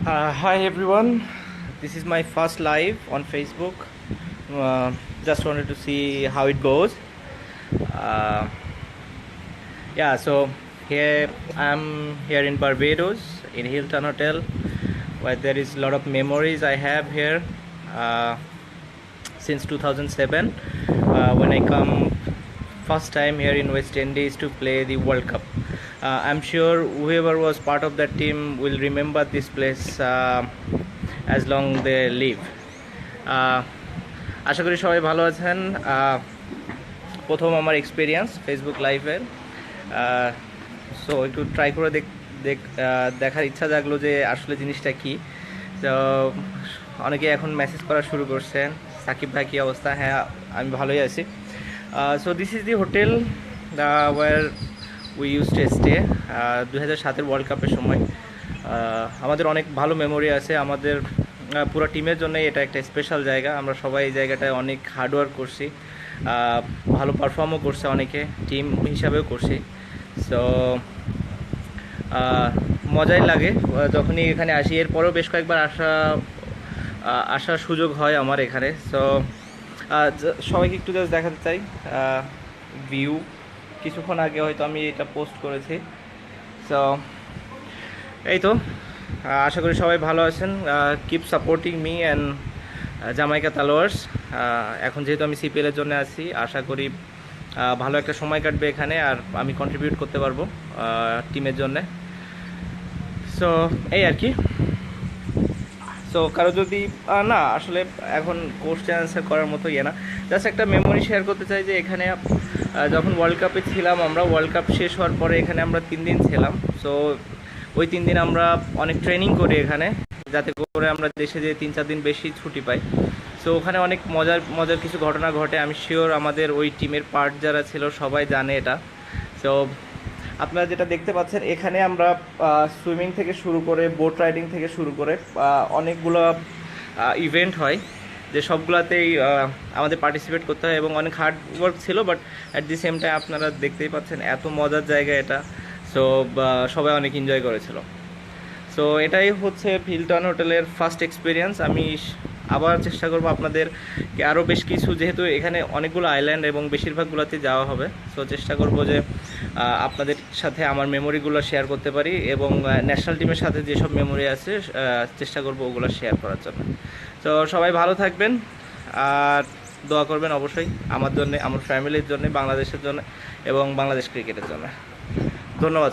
Hi everyone, this is my first live on Facebook. Just wanted to see how it goes. Uh, yeah, so here I'm here in Barbados in Hilton Hotel, where there is a lot of memories I have here uh, since 2007 when I come first time here in West Indies to play the World Cup. I'm sure whoever was part of that team will remember this place as long they live. আশা করি সবাই ভালো আছেন। প্রথম আমার experience Facebook লাইভের, so একটু try করে দেখার ইচ্ছা জাগলো যে আসলে জিনিসটা কি। তো অনেকে এখন মেসেজ করা শুরু করছেন, সাকিব ভাই কী অবস্থা? হ্যাঁ, আমি ভালোই আছি। So this is the hotel where we use to stay 2007 world কাপের সময়। আমাদের অনেক ভালো মেমোরি আছে, আমাদের পুরো টিমের জন্য এটা একটা স্পেশাল জায়গা। আমরা সবাই এই জায়গাটায় অনেক হার্ডওয়ার্ক করছি, ভালো পারফর্মও করছে, অনেকে টিম হিসাবেও করছি। সো মজাই লাগে যখনই এখানে আসি। এরপরেও বেশ কয়েকবার আসার সুযোগ হয় আমার এখানে। সো সবাইকে একটু জাস্ট দেখাতে চাই ভিউ। কিছুক্ষণ আগে হয়তো আমি এটা পোস্ট করেছি। সো এই তো, আশা করি সবাই ভালো আছেন। Keep supporting me and Jamaica Tallawahs. এখন যেহেতু আমি সিপিএলের জন্য আছি, আশা করি ভালো একটা সময় কাটবে এখানে, আর আমি কন্ট্রিবিউট করতে পারবো টিমের জন্যে। সো এই আর কি। সো কারো যদি না, আসলে এখন কোশ্চেন অ্যান্সার করার মতো না, জাস্ট একটা মেমোরি শেয়ার করতে চাই যে এখানে যখন ওয়ার্ল্ড কাপে ছিলাম, আমরা ওয়ার্ল্ড কাপ শেষ হওয়ার পরে এখানে আমরা 3 দিন ছিলাম। সো ওই 3 দিন আমরা অনেক ট্রেনিং করি এখানে, যাতে করে আমরা দেশে যে 3-4 দিন বেশি ছুটি পাই। সো ওখানে অনেক মজার কিছু ঘটনা ঘটে। আমি শিওর আমাদের ওই টিমের পার্ট যারা ছিল সবাই জানে এটা। সো আপনারা যেটা দেখতে পাচ্ছেন, এখানে আমরা সুইমিং থেকে শুরু করে বোট রাইডিং থেকে শুরু করে অনেকগুলো ইভেন্ট হয়, যে সবগুলোতেই আমাদের পার্টিসিপেট করতে হয় এবং অনেক হার্ড ওয়ার্ক ছিল, but at the same time আপনারা দেখতেই পাচ্ছেন এত মজার জায়গা এটা। সো সবাই অনেক এনজয় করেছিল। সো এটাই হচ্ছে হিলটন হোটেলের ফার্স্ট এক্সপিরিয়েন্স। আমি আবার চেষ্টা করবো আপনাদেরকে আরও বেশ কিছু, যেহেতু এখানে অনেকগুলো আইল্যান্ড এবং বেশিরভাগগুলোতে যাওয়া হবে, সো চেষ্টা করব যে আপনাদের সাথে আমার মেমোরিগুলো শেয়ার করতে পারি, এবং ন্যাশনাল টিমের সাথে যেসব মেমোরি আছে চেষ্টা করব ওগুলো শেয়ার করার জন্য। তো সবাই ভালো থাকবেন আর দোয়া করবেন অবশ্যই আমার জন্য, আমার ফ্যামিলির জন্য, বাংলাদেশের জন্য এবং বাংলাদেশ ক্রিকেটের জন্য। ধন্যবাদ।